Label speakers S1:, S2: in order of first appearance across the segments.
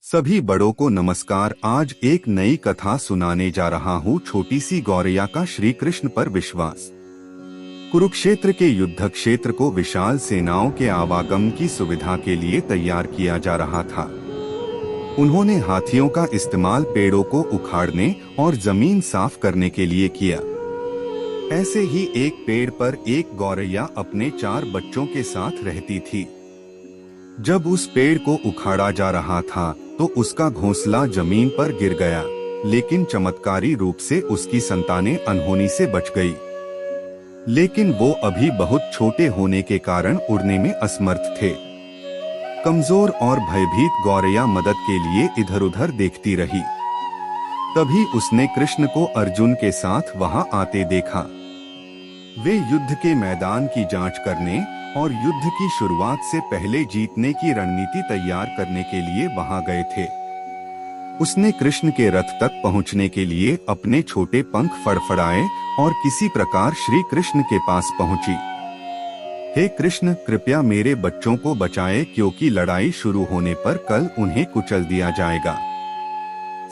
S1: सभी बड़ों को नमस्कार। आज एक नई कथा सुनाने जा रहा हूँ। छोटी सी गौरैया का श्री कृष्ण पर विश्वास। कुरुक्षेत्र के युद्ध क्षेत्र को विशाल सेनाओं के आवागमन की सुविधा के लिए तैयार किया जा रहा था। उन्होंने हाथियों का इस्तेमाल पेड़ों को उखाड़ने और जमीन साफ करने के लिए किया। ऐसे ही एक पेड़ पर एक गौरैया अपने 4 बच्चों के साथ रहती थी। जब उस पेड़ को उखाड़ा जा रहा था तो उसका घोंसला जमीन पर गिर गया, लेकिन चमत्कारी रूप से उसकी संतानें अनहोनी से बच गई। लेकिन वो अभी बहुत छोटे होने के कारण उड़ने में असमर्थ थे। कमजोर और भयभीत गौरैया मदद के लिए इधर-उधर देखती रही। तभी उसने कृष्ण को अर्जुन के साथ वहां आते देखा। वे युद्ध के मैदान की जांच करने और युद्ध की शुरुआत से पहले जीतने की रणनीति तैयार करने के लिए वहां गए थे। उसने कृष्ण के रथ तक पहुंचने के लिए अपने छोटे पंख फड़फड़ाए और किसी प्रकार श्री कृष्ण के पास पहुंची। हे कृष्ण, कृपया मेरे बच्चों को बचाएं, क्योंकि लड़ाई शुरू होने पर कल उन्हें कुचल दिया जाएगा।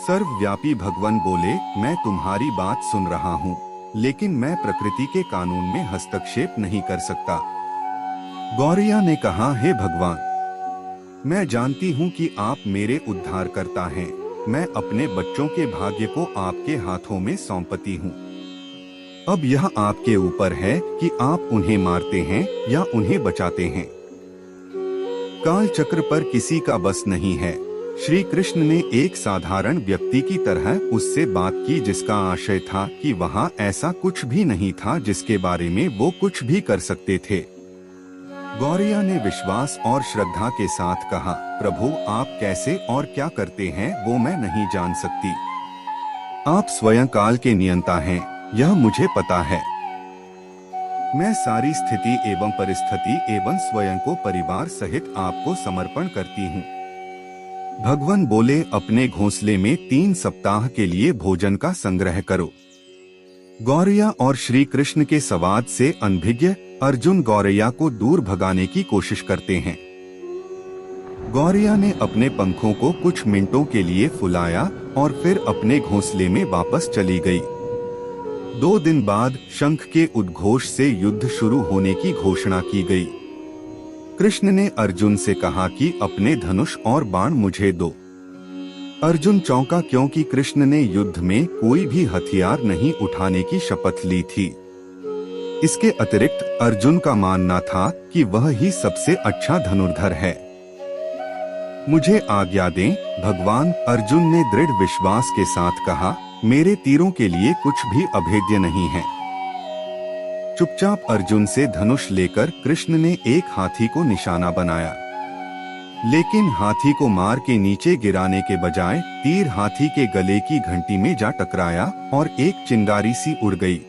S1: सर्वव्यापी भगवान बोले, मैं तुम्हारी बात सुन रहा हूँ, लेकिन मैं प्रकृति के कानून में हस्तक्षेप नहीं कर सकता। गौरैया ने कहा, हे भगवान, मैं जानती हूँ कि आप मेरे उद्धारकर्ता हैं। मैं अपने बच्चों के भाग्य को आपके हाथों में सौंपती हूँ। अब यह आपके ऊपर है कि आप उन्हें मारते हैं या उन्हें बचाते हैं। काल चक्र पर किसी का बस नहीं है। श्री कृष्ण ने एक साधारण व्यक्ति की तरह उससे बात की, जिसका आशय था कि वहाँ ऐसा कुछ भी नहीं था जिसके बारे में वो कुछ भी कर सकते थे। गौरैया ने विश्वास और श्रद्धा के साथ कहा, प्रभु, आप कैसे और क्या करते हैं वो मैं नहीं जान सकती। आप स्वयं काल के नियंता हैं, यह मुझे पता है। मैं सारी स्थिति एवं परिस्थिति एवं स्वयं को परिवार सहित आपको समर्पण करती हूँ। भगवान बोले, अपने घोंसले में 3 सप्ताह के लिए भोजन का संग्रह करो। गौरैया और श्री कृष्ण के संवाद से अनभिज्ञ अर्जुन गौरैया को दूर भगाने की कोशिश करते हैं। गौरैया ने अपने पंखों को कुछ मिनटों के लिए फुलाया और फिर अपने घोंसले में वापस चली गई। 2 दिन बाद शंख के उद्घोष से युद्ध शुरू होने की घोषणा की गई। कृष्ण ने अर्जुन से कहा कि अपने धनुष और बाण मुझे दो। अर्जुन चौंका, क्योंकि कृष्ण ने युद्ध में कोई भी हथियार नहीं उठाने की शपथ ली थी। इसके अतिरिक्त अर्जुन का मानना था कि वह ही सबसे अच्छा धनुर्धर है। मुझे आज्ञा दें भगवान, अर्जुन ने दृढ़ विश्वास के साथ कहा, मेरे तीरों के लिए कुछ भी अभेद्य नहीं है। चुपचाप अर्जुन से धनुष लेकर कृष्ण ने एक हाथी को निशाना बनाया, लेकिन हाथी को मार के नीचे गिराने के बजाय तीर हाथी के गले की घंटी में जा टकराया और एक चिंगारी सी उड़ गई।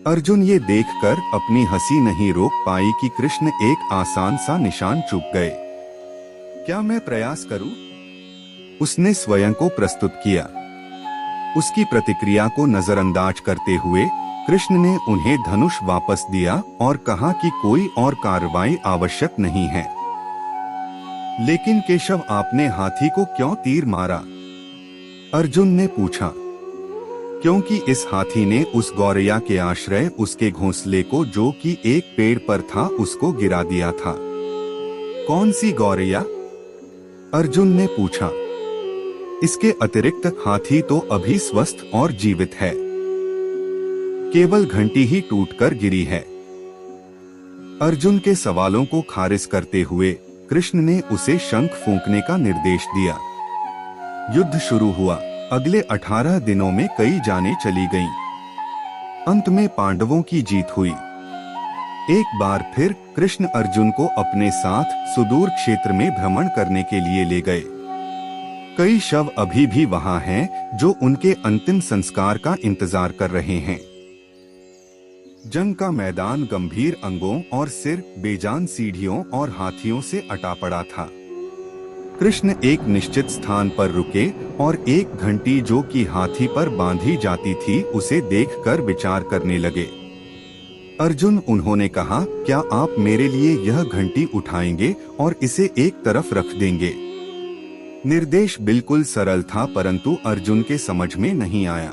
S1: अर्जुन ये देखकर अपनी हंसी नहीं रोक पाई कि कृष्ण एक आसान सा निशान चूक गए। क्या मैं प्रयास करूं? उसने स्वयं को प्रस्तुत किया। उसकी प्रतिक्रिया को नजरअंदाज करते हुए कृष्ण ने उन्हें धनुष वापस दिया और कहा कि कोई और कार्रवाई आवश्यक नहीं है। लेकिन केशव, आपने हाथी को क्यों तीर मारा? अर्जुन ने पूछा। क्योंकि इस हाथी ने उस गौरैया के आश्रय उसके घोंसले को, जो कि एक पेड़ पर था, उसको गिरा दिया था। कौन सी गौरैया? अर्जुन ने पूछा। इसके अतिरिक्त हाथी तो अभी स्वस्थ और जीवित है, केवल घंटी ही टूटकर गिरी है। अर्जुन के सवालों को खारिज करते हुए कृष्ण ने उसे शंख फूंकने का निर्देश दिया। युद्ध शुरू हुआ। अगले 18 दिनों में कई जानें चली गईं। अंत में पांडवों की जीत हुई। एक बार फिर कृष्ण अर्जुन को अपने साथ सुदूर क्षेत्र में भ्रमण करने के लिए ले गए। कई शव अभी भी वहां हैं, जो उनके अंतिम संस्कार का इंतजार कर रहे हैं। जंग का मैदान गंभीर अंगों और सिर बेजान सीढ़ियों और हाथियों से अटा पड़ा था। कृष्ण एक निश्चित स्थान पर रुके और एक घंटी, जो कि हाथी पर बांधी जाती थी, उसे देखकर विचार करने लगे। अर्जुन, उन्होंने कहा, क्या आप मेरे लिए यह घंटी उठाएंगे और इसे एक तरफ रख देंगे? निर्देश बिल्कुल सरल था, परंतु अर्जुन के समझ में नहीं आया।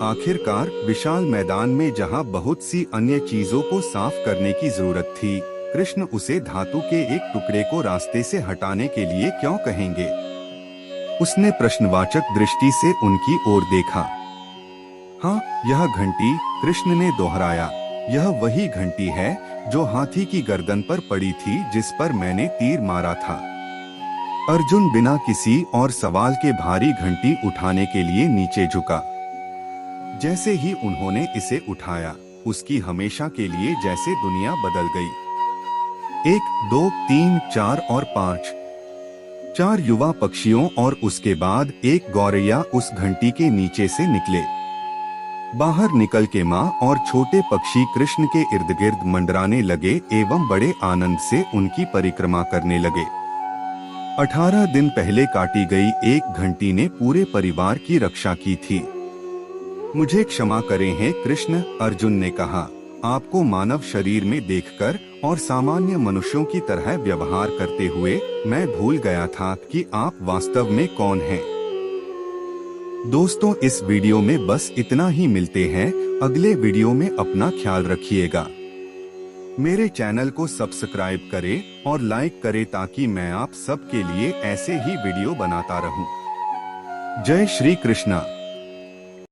S1: आखिरकार विशाल मैदान में जहां बहुत सी अन्य चीजों को साफ करने की जरूरत थी, कृष्ण उसे धातु के एक टुकड़े को रास्ते से हटाने के लिए क्यों कहेंगे? उसने प्रश्नवाचक दृष्टि से उनकी ओर देखा। हाँ, यह घंटी, कृष्ण ने दोहराया, यह वही घंटी है जो हाथी की गर्दन पर पड़ी थी जिस पर मैंने तीर मारा था। अर्जुन बिना किसी और सवाल के भारी घंटी उठाने के लिए नीचे झुका। जैसे ही उन्होंने इसे उठाया, उसकी हमेशा के लिए जैसे दुनिया बदल गई। 1, 2, 3, 4 और 5, 4 युवा पक्षियों और उसके बाद एक गौरैया उस घंटी के नीचे से निकले। बाहर निकल के माँ और छोटे पक्षी कृष्ण के इर्द गिर्द मंडराने लगे एवं बड़े आनंद से उनकी परिक्रमा करने लगे। 18 दिन पहले काटी गई एक घंटी ने पूरे परिवार की रक्षा की थी। मुझे क्षमा करें हे कृष्ण, अर्जुन ने कहा। आपको मानव शरीर में देखकर और सामान्य मनुष्यों की तरह व्यवहार करते हुए मैं भूल गया था कि आप वास्तव में कौन हैं। दोस्तों, इस वीडियो में बस इतना ही। मिलते हैं अगले वीडियो में। अपना ख्याल रखिएगा। मेरे चैनल को सब्सक्राइब करें और लाइक करें ताकि मैं आप सबके लिए ऐसे ही वीडियो बनाता रहूं। जय श्री कृष्णा।